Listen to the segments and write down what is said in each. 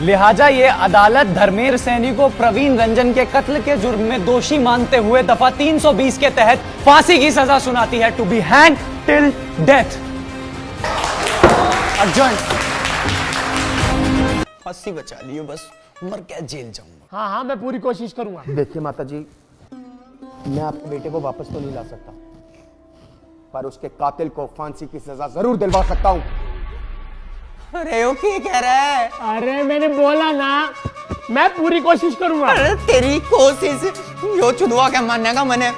लिहाजा ये अदालत धर्मेंद्र सैनी को प्रवीण रंजन के कत्ल के जुर्म में दोषी मानते हुए दफा 320 के तहत फांसी की सजा सुनाती है, to be hang till death. Arjun, फांसी बचा लियो, बस मर क्या जेल जाऊंगा। हाँ हाँ, मैं पूरी कोशिश करूंगा। देखिए माता जी, मैं आपके बेटे को वापस तो नहीं ला सकता, पर उसके कातिल को फांसी की सजा जरूर दिलवा सकता हूं। अरे वो क्या कह रहा है? अरे मैंने बोला ना, मैं पूरी कोशिश करूंगा। अरे तेरी कोशिश यो चुदवा क्या मानने का, मैंने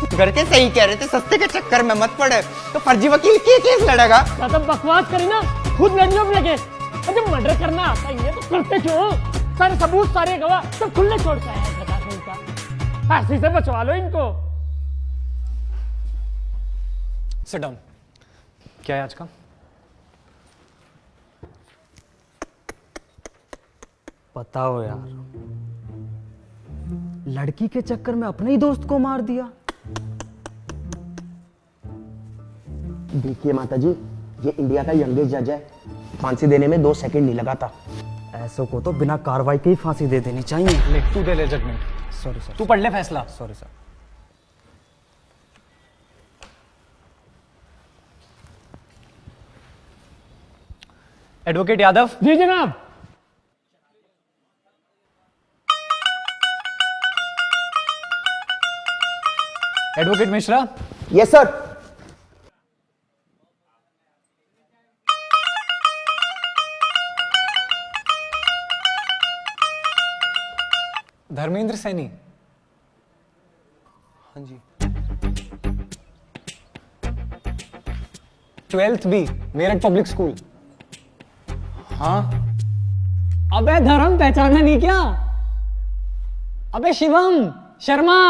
घर के सही कह रहे थे, सस्ते के चक्कर में मत पड़े, तो फर्जी वकील के केस लड़ेगा। तो बकवास करी ना, खुद लड़ने अपने केस। अरे मर्डर करना आता ही है तो करते क्यों? सारे सबूत, सारे गवाह सब खुले छोड़ता है, बता दो इनका। फांसी से बचवा लो इनको। Sit down. क्या है आज का? बताओ यार, लड़की के चक्कर में अपने ही दोस्त को मार दिया। देखिए माता जी, ये इंडिया का यंगेस्ट जज है, फांसी देने में 2 सेकंड नहीं लगा था। ऐसों को तो बिना कार्रवाई के ही फांसी दे देनी चाहिए। ले तू दे ले जजमेंट। सॉरी सर, तू पढ़ ले फैसला। Sorry sir. एडवोकेट यादव। जी जनाब। Advocate Mishra. Yes sir. Dharmendra Saini. हाँ जी। 12th B, Meerut public school. हाँ। अबे धर्म पहचाना नहीं क्या? अबे शिवम शर्मा।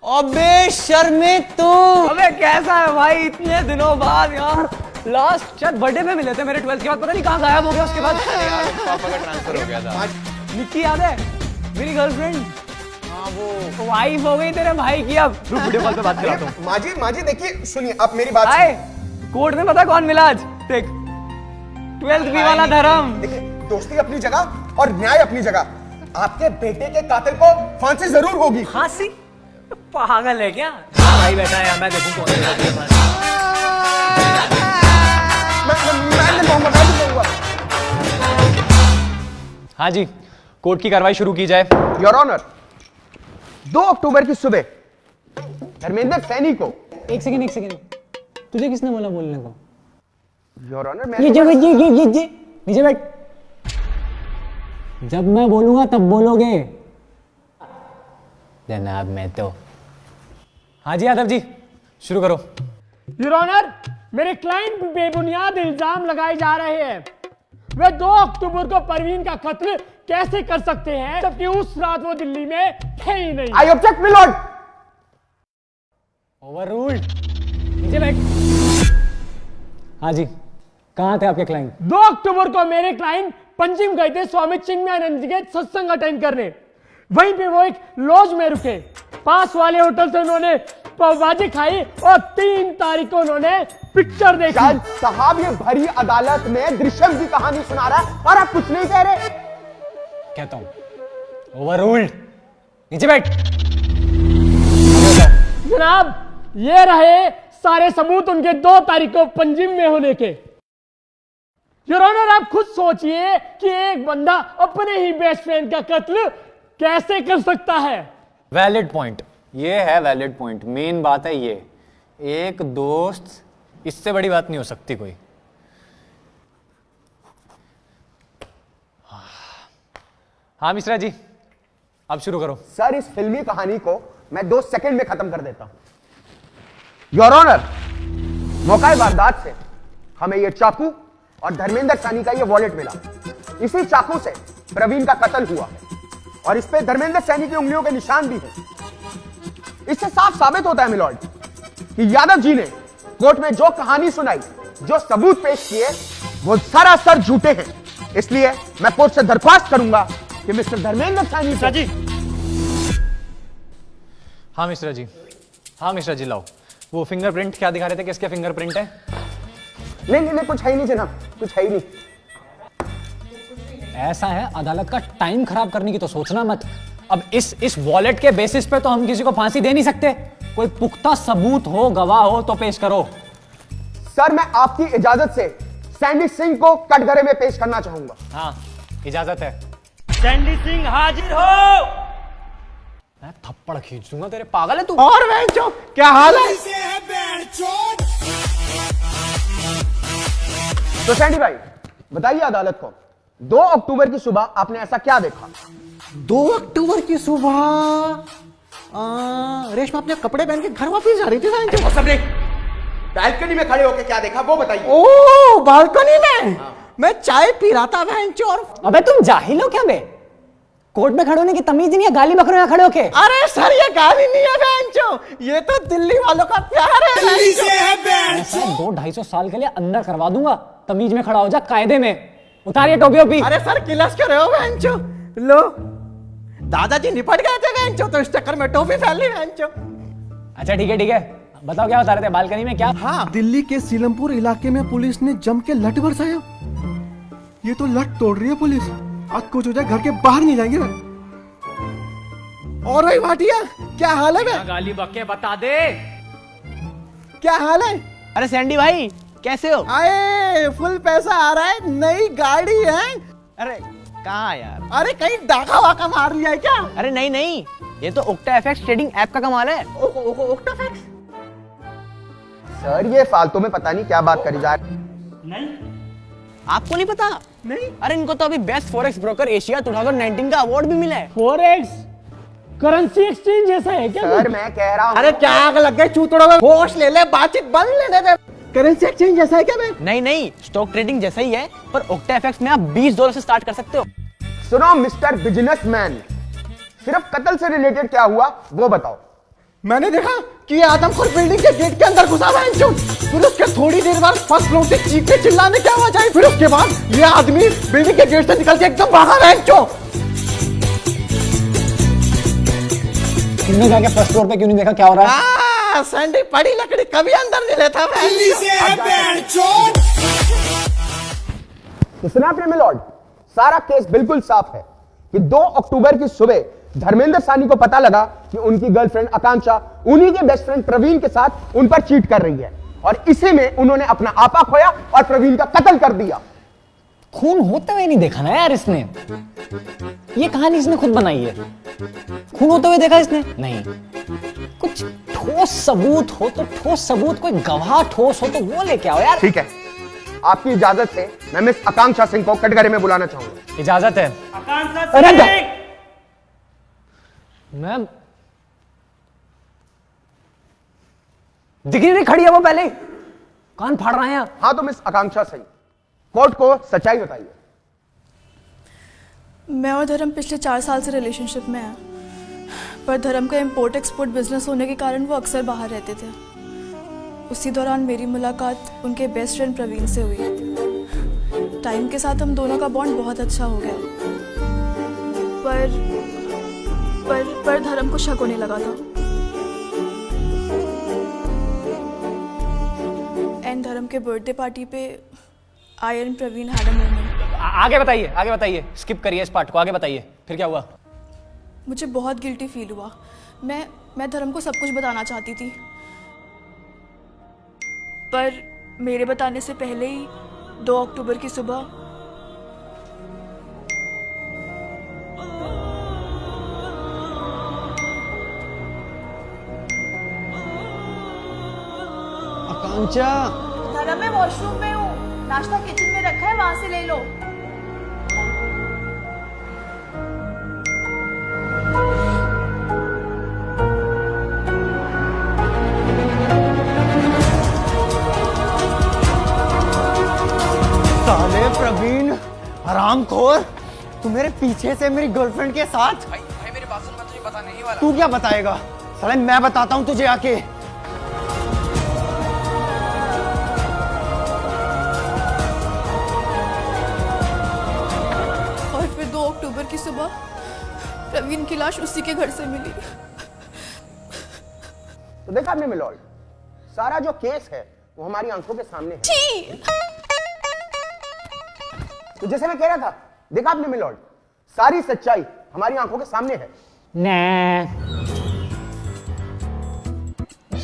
अबे शर्मे तू। अबे कैसा है भाई, इतने दिनों बाद यार। लास्ट शायद बर्थडे में मिले थे मेरे 12th के बाद, पता नहीं कहाँ गायब हो गया उसके बाद। यार पापा का ट्रांसफर हो गया था। निक्की याद है मेरी गर्लफ्रेंड? हाँ वो वाइफ हो गई तेरे भाई की। अब रुक, वीडियो कॉल पे बात कराता हूँ। माजी देखिए, सुनिए आप मेरी बात। आए कोर्ट में पता कौन मिला आज? देख 12th बी वाला धर्म। देखिए, दोस्ती अपनी जगह और न्याय अपनी जगह। आपके बेटे के कातिल को फांसी जरूर होगी। फांसी? पागल है क्या? भाई बैठा है, मैं देखूं कौन है तेरे पास। हाँ जी, कोर्ट की कार्रवाई शुरू की जाए। योर ऑनर, 2 अक्टूबर की सुबह धर्मेंद्र सैनी को। एक सेकंड, तुझे किसने बोला बोलने को? योर ऑनर, मैं नीचे बैठ। जब मैं बोलूंगा तब बोलोगे। जनाब मैं तो। हाँ जी यादव जी, शुरू करो। योर ऑनर, मेरे क्लाइंट पे बेबुनियाद इल्जाम लगाए जा रहे हैं। वे 2 अक्टूबर को परवीन का कत्ल कैसे कर सकते हैं, जबकि उस रात वो दिल्ली में थे ही नहीं। I object my Lord. Overruled. नीचे बैठ। हाँ जी, कहाँ थे आपके क्लाइंट? 2 अक्टूबर को मेरे क्लाइंट पंजिम गए थे स्वामी चिन्मयानंद जी के सत्संग अटेंड करने। वहीं पे वो एक लॉज में रुके। पास वाले होटल से उन्होंने पाव भाजी खाई और 3 तारीख को उन्होंने पिक्चर देखी। साहब, ये भरी अदालत में दृश्यम की कहानी सुना रहा है और आप कुछ नहीं कह रहे। कहता हूं ओवररूल्ड। नीचे बैठ। जनाब, ये रहे सारे सबूत उनके 2 तारीख को पंजिम में होने के। योर ऑनर, आप खुद सोचिए कि एक बंदा अपने ही बेस्ट फ्रेंड का कत्ल कैसे कर सकता है। वैलिड पॉइंट, ये है वैलिड पॉइंट। मेन बात है ये, एक दोस्त, इससे बड़ी बात नहीं हो सकती कोई। हाँ मिश्रा जी, अब शुरू करो। सर, इस फिल्मी कहानी को मैं 2 सेकंड में खत्म कर देता हूं। योर ऑनर, मौका वारदात से हमें यह चाकू और धर्मेंद्र सैनी का यह वॉलेट मिला। इसी चाकू से प्रवीण का कत्ल हुआ और इस पे धर्मेंद्र सैनी की उंगलियों के निशान भी हैं। इससे साफ साबित होता है मिलॉर्ड कि यादव जी ने कोर्ट में जो कहानी सुनाई, जो सबूत पेश किए, वो सरासर झूठे हैं। इसलिए मैं कोर्ट से दरख्वास्त करूंगा कि मिस्टर धर्मेंद्र सैनी जी। हाँ मिश्रा जी, हाँ मिश्रा जी, लाओ वो फिंगरप्रिंट। क्या दिखा रहे थे, किसके फिंगरप्रिंट है? नहीं, कुछ है ही नहीं जनाब, कुछ है ही नहीं। ऐसा है, अदालत का टाइम खराब करने की तो सोचना मत। अब इस वॉलेट के बेसिस पे तो हम किसी को फांसी दे नहीं सकते। कोई पुख्ता सबूत हो, गवाह हो तो पेश करो। सर मैं आपकी इजाजत से सैंडी सिंह को कटघरे में पेश करना चाहूंगा। हाँ इजाजत है। सैंडी सिंह हाजिर हो। मैं थप्पड़ खींच दूंगा तेरे, पागल है तू? और बेंचो क्या हाल है? तो सैंडी भाई बताइए अदालत को, 2 अक्टूबर की सुबह आपने ऐसा क्या देखा? 2 अक्टूबर की सुबह रेशमा अपने कपड़े पहन के घर वापस जा रही थी। सबने बैल्कनी में खड़े होकर क्या देखा वो बताइए। ओ बालकनी में मैं चाय पी रहा था और अबे तुम जाहिल हो क्या बे? कोर्ट में खड़े होने की तमीज नहीं है, गाली बकरे यहाँ खड़े होके। अरे सर ये गाली नहीं है बहनचो, ये तो दिल्ली वालों का प्यार है। दिल्ली से है बहनचो। 200-250 साल के लिए अंदर करवा दूंगा, तमीज में खड़ा हो जा, कायदे में। उतारिए टोपी ओपी। अरे सर किलस कर रहे हो बहनचो? लो दादाजी निपट गए थे बहनचो, तो इस चक्कर में टोपी फैल ली बहनचो। अच्छा ठीक है, बताओ क्या बता रहे थे बालकनी में? क्या? हाँ दिल्ली के सीलमपुर इलाके में पुलिस ने जम के लठ बरसाया। ये तो लठ तोड़ रही है पुलिस, आज कुछ हो जाए घर के बाहर नहीं जाएंगे। और भाई भाटिया क्या हाल है बे? गाली बके बता दे। क्या हाल है? अरे सैंडी भाई कैसे हो? आए फुल पैसा आ रहा है, नई गाड़ी है। अरे कहाँ यार? अरे कहीं डाका वाका मार लिया है क्या? अरे नहीं, ये तो ओक्टा एफएक्स ट्रेडिंग ऐप का कमाल है। ओक्टाफैक्स? सर ये फालतू में पता नहीं क्या बात करी जा रही। नहीं आपको नहीं पता? नहीं। अरे इनको तो अभी बेस्ट फॉरेक्स ब्रोकर एशिया 2019 का अवार्ड भी मिला है। फॉरेक्स करेंसी एक्सचेंज जैसा है क्या? सर मैं कह रहा हूँ। अरे क्या आग लग गई चूतड़ों में, होश ले ले, बातचीत बंद लेने दे। करेंसी एक्सचेंज जैसा है क्या बे? नहीं, स्टॉक ट्रेडिंग जैसा ही है, पर ओक्टा एफएक्स में आप $20 से स्टार्ट कर सकते हो। सुनो मिस्टर बिजनेसमैन, सिर्फ कत्ल से रिलेटेड क्या हुआ वो बताओ। मैंने देखा कि ये आदमखोर बिल्डिंग के गेट के अंदर घुसा हुआ है, फिर उसके थोड़ी देर बाद फर्स्ट फ्लोर से चीखने चिल्लाने की आवाज आई, फिर उसके बाद ये आदमी बिल्डिंग के गेट से निकल के एकदम भागा है। तुमने जाके फर्स्ट फ्लोर पे क्यों नहीं देखा क्या हो रहा है? सैंडी पड़ी लकड़ी कभी अंदर नहीं लेता। तो सुना आपने मिलॉर्ड, सारा केस बिल्कुल साफ है कि 2 अक्टूबर की सुबह धर्मेंद्र सानी को पता लगा कि उनकी गर्लफ्रेंड आकांक्षा उन्हीं के बेस्ट फ्रेंड प्रवीण के साथ उन पर चीट कर रही है, और इसी में उन्होंने अपना आपा खोया और प्रवीण का कत्ल कर दिया। खून होते हुए नहीं देखा ना यार इसने। ये कहानी इसने खुद बनाई है। खून होते हुए देखा इसने? नहीं। कुछ ठोस सबूत हो तो ठोस सबूत, कोई गवाह ठोस हो तो वो लेके आओ यार। ठीक है, आपकी इजाजत से मैं मिस आकांक्षा सिंह को कटघरे में बुलाना चाहूंगा। इजाजत है। आकांक्षा मैम दिख नहीं खड़ी है वो, पहले कान फाड़ रहे हैं। हाँ तो मिस आकांक्षा सिंह, कोर्ट को सच्चाई बताइए। मैं और धर्म पिछले 4 साल से रिलेशनशिप में हैं, पर धर्म का इंपोर्ट एक्सपोर्ट बिजनेस होने के कारण वो अक्सर बाहर रहते थे। उसी दौरान मेरी मुलाकात उनके बेस्ट फ्रेंड प्रवीण से हुई। टाइम के साथ हम दोनों का बॉन्ड बहुत अच्छा हो गया, पर धर्म को शक होने लगा था। एंड धर्म के बर्थडे पार्टी पे I and Praveen had a moment. आगे बताइए, स्किप करिए इस पार्ट को, आगे बताइए फिर क्या हुआ? मुझे बहुत गिल्टी फील हुआ। मैं धर्म को सब कुछ बताना चाहती थी, पर मेरे बताने से पहले ही 2 अक्टूबर की सुबह आकांक्षा, धर्म मैं वॉशरूम में हूँ, नाश्ता किचन में रखा है, वहां से ले लो। साले प्रवीण हरामखोर, तू मेरे पीछे से मेरी गर्लफ्रेंड के साथ। भाई मेरे पास मैं तुझे बताने ही वाला। तू क्या बताएगा? साले मैं बताता हूँ तुझे आके। और फिर 2 अक्टूबर की सुबह प्रवीण की लाश उसी के घर से मिली। तो देखा आपने मिलॉर्ड, सारा जो केस है वो हमारी आंखों के सामने है। छी! तो जैसे मैं कह रहा था, देखा आपने मिलॉर्ड, सारी सच्चाई हमारी आंखों के सामने है।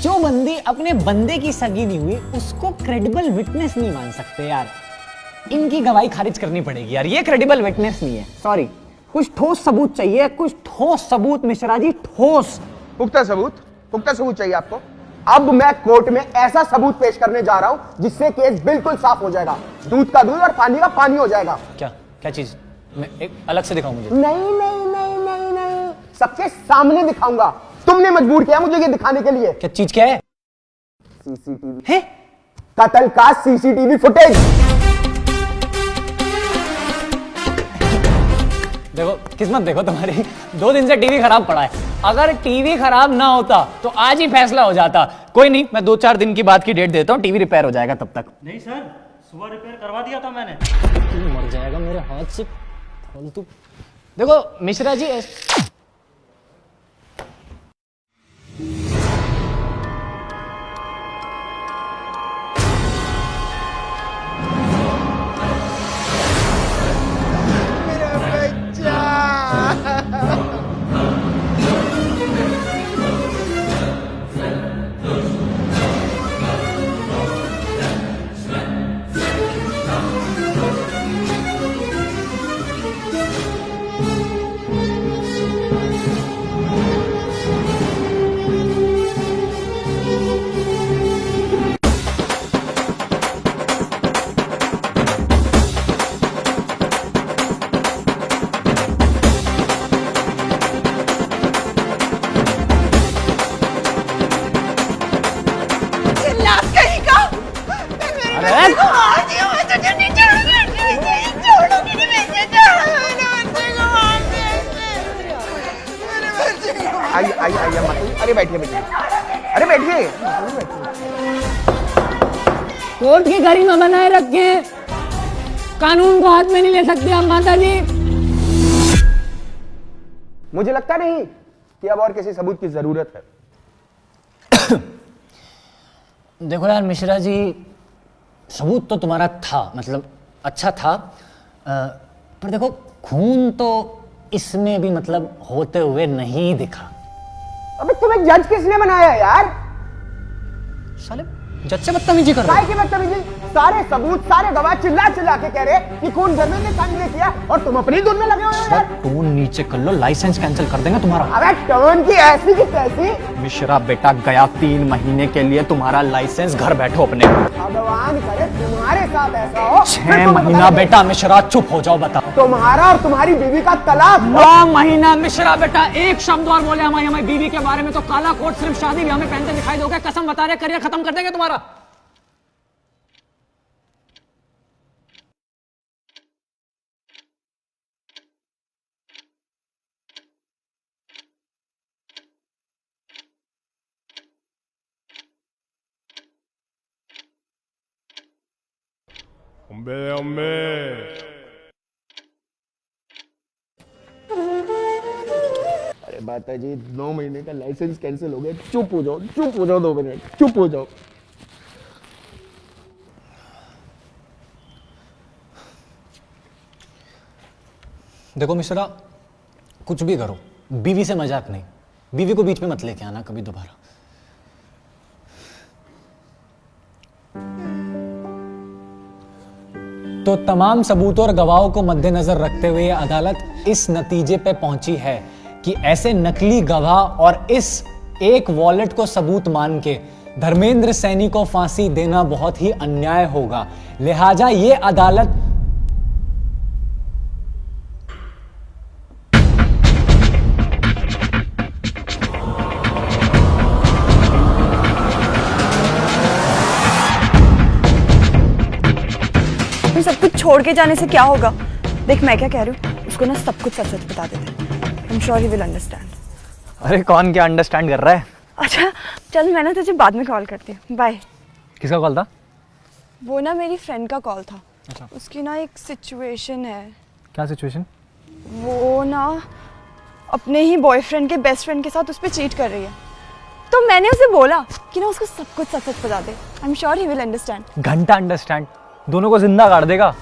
जो बंदी अपने बंदे की सगी नहीं हुई उसको क्रेडिबल विटनेस नहीं मान सकते यार। इनकी गवाही खारिज करनी पड़ेगी यार, ये क्रेडिबल विटनेस नहीं है। सॉरी, कुछ ठोस सबूत चाहिए, कुछ ठोस सबूत मिश्रा जी, ठोस। पुख्ता सबूत चाहिए आपको? अब मैं कोर्ट में ऐसा सबूत पेश करने जा रहा हूं जिससे केस बिल्कुल साफ हो जाएगा, दूध का दूध और पानी का पानी हो जाएगा। क्या चीज? मैं एक अलग से दिखाऊं मुझे? नहीं, सबके सामने दिखाऊंगा। तुमने मजबूर किया मुझे ये दिखाने के लिए। क्या चीज? क्या है? सीसीटीवी है? कत्ल का सीसीटीवी फुटेज। देखो किस्मत देखो तुम्हारी, 2 दिन से टीवी खराब पड़ा है। अगर टीवी खराब ना होता तो आज ही फैसला हो जाता। कोई नहीं, मैं 2-4 दिन की बात की डेट देता हूँ, टीवी रिपेयर हो जाएगा तब तक। नहीं सर, सुबह रिपेयर करवा दिया था मैंने। तू मर जाएगा मेरे हाथ से फालतू। देखो मिश्रा जी, आइए मत। अरे बैठिए। अरे बैठिए। कोर्ट की गरिमा बनाए रखे, कानून को हाथ में नहीं ले सकते आप माता जी। मुझे लगता नहीं कि अब और किसी सबूत की जरूरत है। देखो यार मिश्रा जी, सबूत तो तुम्हारा था, मतलब अच्छा था, पर देखो खून तो इसमें भी मतलब होते हुए नहीं दिखा। अबे तुम्हें जज किसने बनाया यार? साले जज से बदतमीजी कर रहे हो। की बदतमीजी? सारे सबूत, सारे गवाह चिल्ला के कह रहे कि खून धर्मेंद्र सानी ने किया और तुम अपनी धुन में लगे हुए हो यार। टोन नीचे कर लो, लाइसेंस कैंसिल कर देंगे तुम्हारा। अबे टोन की ऐसी की तैसी। मिश्रा बेटा, गया 3 महीने के लिए तुम्हारा लाइसेंस, घर बैठो अपने। भगवान करे तुम्हारे साथ ऐसा हो। 6 महीना बेटा मिश्रा, चुप हो जाओ। बता, तुम्हारा और तुम्हारी बीवी का तलाक। 9 महीना मिश्रा बेटा, एक शब्द और बोले हमारी बीवी के बारे में तो काला कोट सिर्फ शादी में हमें पहनते दिखाई दोगे। कसम बता रहे, करियर खत्म कर देंगे तुम्हारा। अरे माता जी, 9 महीने का लाइसेंस कैंसिल हो गया। चुप हो जाओ 2 मिनट, चुप हो जाओ। देखो मिश्रा, कुछ भी करो, बीवी से मजाक नहीं। बीवी को बीच में मत लेके आना कभी दोबारा। तो तमाम सबूतों और गवाहों को मद्देनजर रखते हुए अदालत इस नतीजे पे पहुंची है कि ऐसे नकली गवाह और इस एक वॉलेट को सबूत मान के धर्मेंद्र सैनी को फांसी देना बहुत ही अन्याय होगा। लिहाजा ये अदालत सब कुछ छोड़ के जाने से क्या होगा? देख मैं क्या कह रही हूँ, उसको ना सब कुछ सच बता देते। आई am sure he will understand. अरे कौन क्या अंडरस्टैंड कर रहा है? अच्छा चल, मैं ना तुझे बाद में कॉल करती हूँ। बाय। किसका कॉल था? वो ना मेरी फ्रेंड का कॉल था। अच्छा। उसकी ना एक सिचुएशन है। क्या सिचुएशन? वो ना अपने ही बॉयफ्रेंड के बेस्ट फ्रेंड के साथ उस पर चीट कर रही है। तो मैंने उसे बोला कि ना उसको सब कुछ सच बता दे। I am sure he will understand. घंटा अंडरस्टैंड, दोनों को जिंदा गाड़ देगा।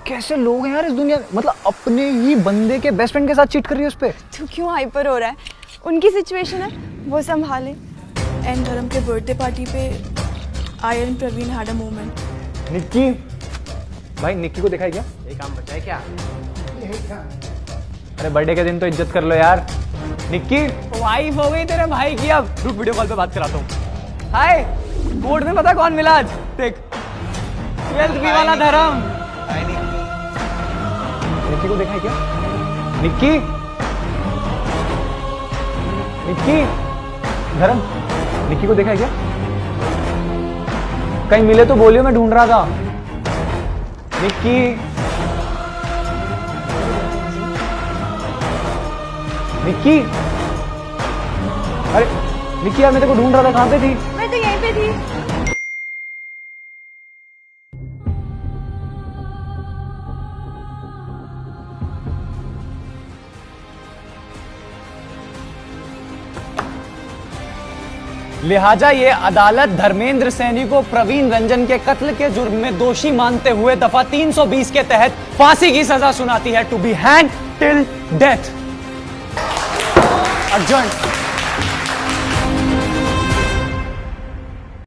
कैसे लोग हैं यार इस दुनिया में, मतलब अपने ही बंदे के बेस्ट फ्रेंड के साथ चीट कर रही है उस पे। तू क्यों हाइपर हो रहा है? उनकी सिचुएशन है, वो संभाले। एंड धर्म के बर्थडे पार्टी पे I and Praveen had a moment. Nikki भाई, निक्की को देखा है क्या? एक काम बचा है क्या? अरे बर्थडे के दिन तो इज्जत कर लो यार। निक्की वाइफ हो गई तेरे भाई की। अब रुक, वीडियो कॉल पे बात कराता हूँ। हाय, कोर्ट में पता कौन मिला आज? देख, 12th बी वाला धर्म। निक्की को देखा है क्या? निक्की निक्की धर्म, निक्की को देखा है क्या? कहीं मिले तो बोलियो, मैं ढूंढ रहा था। निक्की निक्की, अरे निक्की यार, मैं तेरे को ढूंढ रहा था, कहां पे थी? मैं तो यहीं पे थी। लिहाजा ये अदालत धर्मेंद्र सैनी को प्रवीण रंजन के कत्ल के जुर्म में दोषी मानते हुए दफा 320 के तहत फांसी की सजा सुनाती है, to be hanged till death. Urgent.